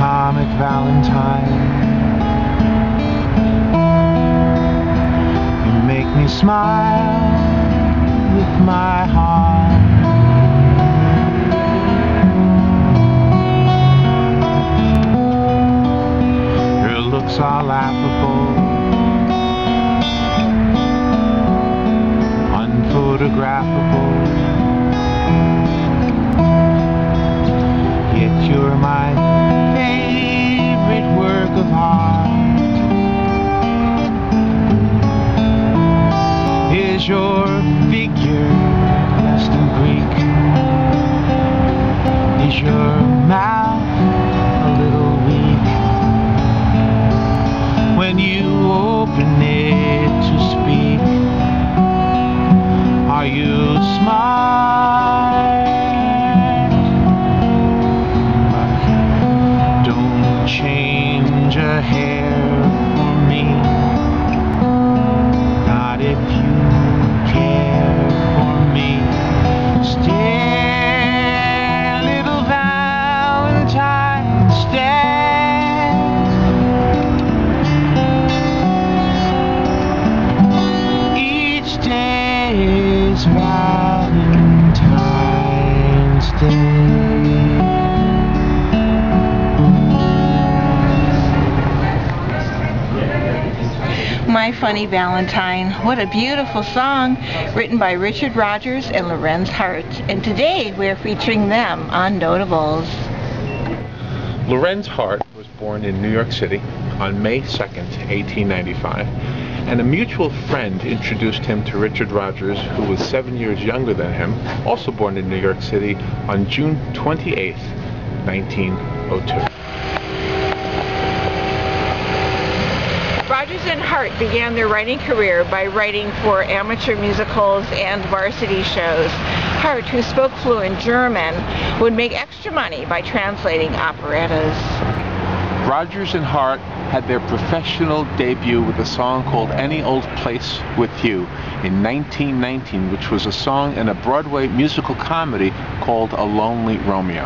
comic Valentine. You make me smile with my heart. Your looks are laughable, unphotographable, yet you're my favorite work of art. Is your figure less than Greek? Is your mouth a little weak when you open it to speak? Are you smart? But don't change a hair for me, not if you care for me. Stay, little Valentine, stay. Each day is Valentine's Day. My Funny Valentine. What a beautiful song, written by Richard Rodgers and Lorenz Hart. And today we're featuring them on Notables. Lorenz Hart was born in New York City on May 2nd, 1895, and a mutual friend introduced him to Richard Rodgers, who was 7 years younger than him, also born in New York City on June 28th, 1902. Rodgers and Hart began their writing career by writing for amateur musicals and varsity shows. Hart, who spoke fluent German, would make extra money by translating operettas. Rodgers and Hart had their professional debut with a song called Any Old Place with You in 1919, which was a song in a Broadway musical comedy called A Lonely Romeo.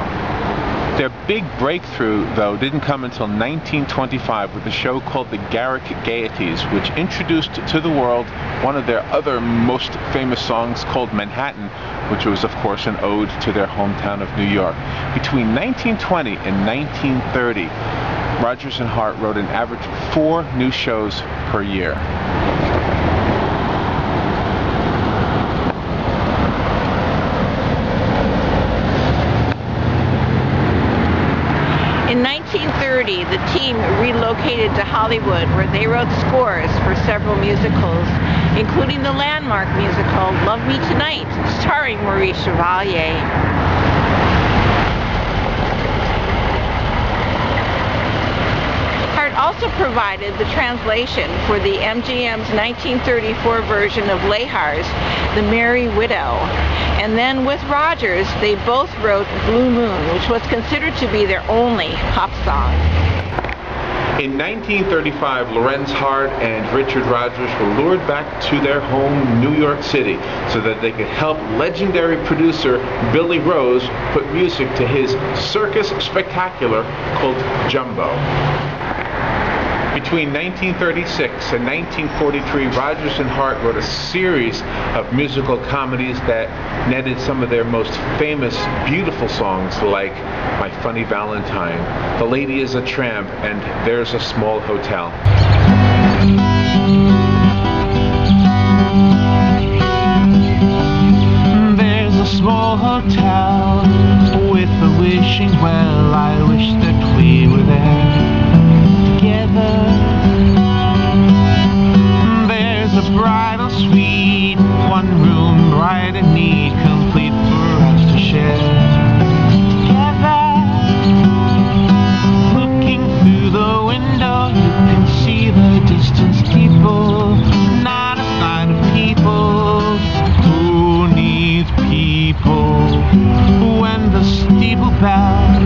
Their big breakthrough, though, didn't come until 1925 with a show called The Garrick Gaieties, which introduced to the world one of their other most famous songs called Manhattan, which was, of course, an ode to their hometown of New York. Between 1920 and 1930, Rodgers and Hart wrote an average of 4 new shows per year. In 1930, the team relocated to Hollywood, where they wrote scores for several musicals, including the landmark musical Love Me Tonight, starring Maurice Chevalier. Hart also provided the translation for the MGM's 1934 version of Lehar's The Merry Widow. And then with Rodgers, they both wrote Blue Moon, which was considered to be their only pop song. In 1935, Lorenz Hart and Richard Rodgers were lured back to their home, New York City, so that they could help legendary producer Billy Rose put music to his circus spectacular called Jumbo. Between 1936 and 1943, Rodgers and Hart wrote a series of musical comedies that netted some of their most famous, beautiful songs like My Funny Valentine, The Lady is a Tramp, and There's a Small Hotel. There's a small hotel with a wishing well. I wish that we were there together. There's a bridal suite, one room bright and neat, complete for us to share together. Looking through the window, you can see the distant steeple, not a sign of people. Who needs people when the steeple bell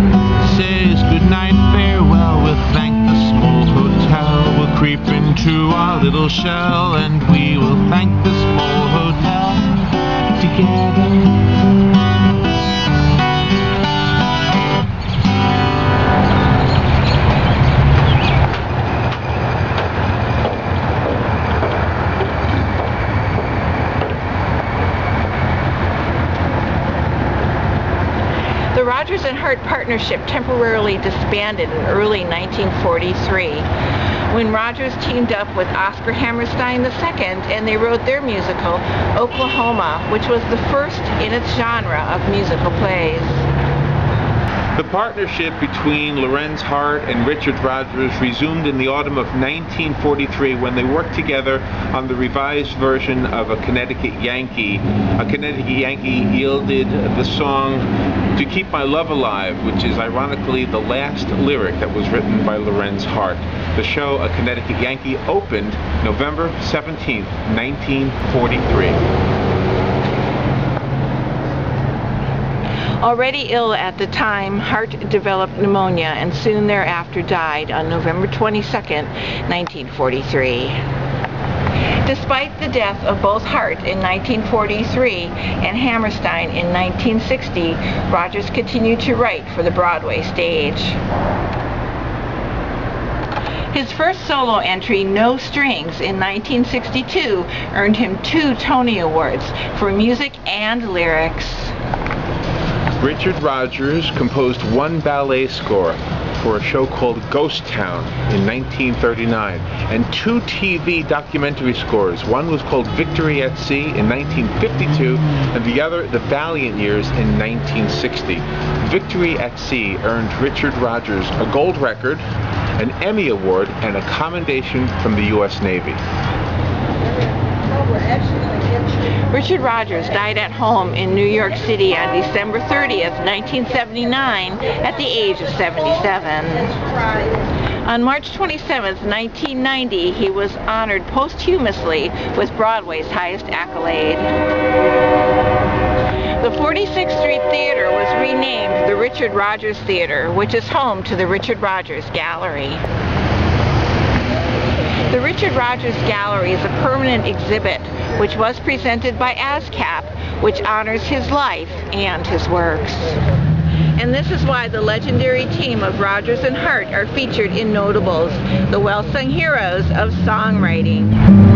says goodnight, farewell? We'll thank the small hotel. We'll creep into our little shell, and we will thank the small hotel together. Rodgers and Hart partnership temporarily disbanded in early 1943 when Rodgers teamed up with Oscar Hammerstein II and they wrote their musical, Oklahoma, which was the first in its genre of musical plays. The partnership between Lorenz Hart and Richard Rodgers resumed in the autumn of 1943 when they worked together on the revised version of A Connecticut Yankee. A Connecticut Yankee yielded the song To Keep My Love Alive, which is ironically the last lyric that was written by Lorenz Hart. The show A Connecticut Yankee opened November 17, 1943. Already ill at the time, Hart developed pneumonia and soon thereafter died on November 22, 1943. Despite the death of both Hart in 1943 and Hammerstein in 1960, Rodgers continued to write for the Broadway stage. His first solo entry, No Strings, in 1962, earned him 2 Tony Awards for music and lyrics. Richard Rodgers composed 1 ballet score for a show called Ghost Town in 1939 and 2 TV documentary scores. One was called Victory at Sea in 1952 and the other The Valiant Years in 1960. Victory at Sea earned Richard Rodgers a gold record, an Emmy Award, and a commendation from the U.S. Navy. Richard Rodgers died at home in New York City on December 30th, 1979, at the age of 77. On March 27th, 1990, he was honored posthumously with Broadway's highest accolade. The 46th Street Theater was renamed the Richard Rodgers Theater, which is home to the Richard Rodgers Gallery. The Richard Rodgers Gallery is a permanent exhibit which was presented by ASCAP, which honors his life and his works. And this is why the legendary team of Rodgers and Hart are featured in Notables, the well-sung heroes of songwriting.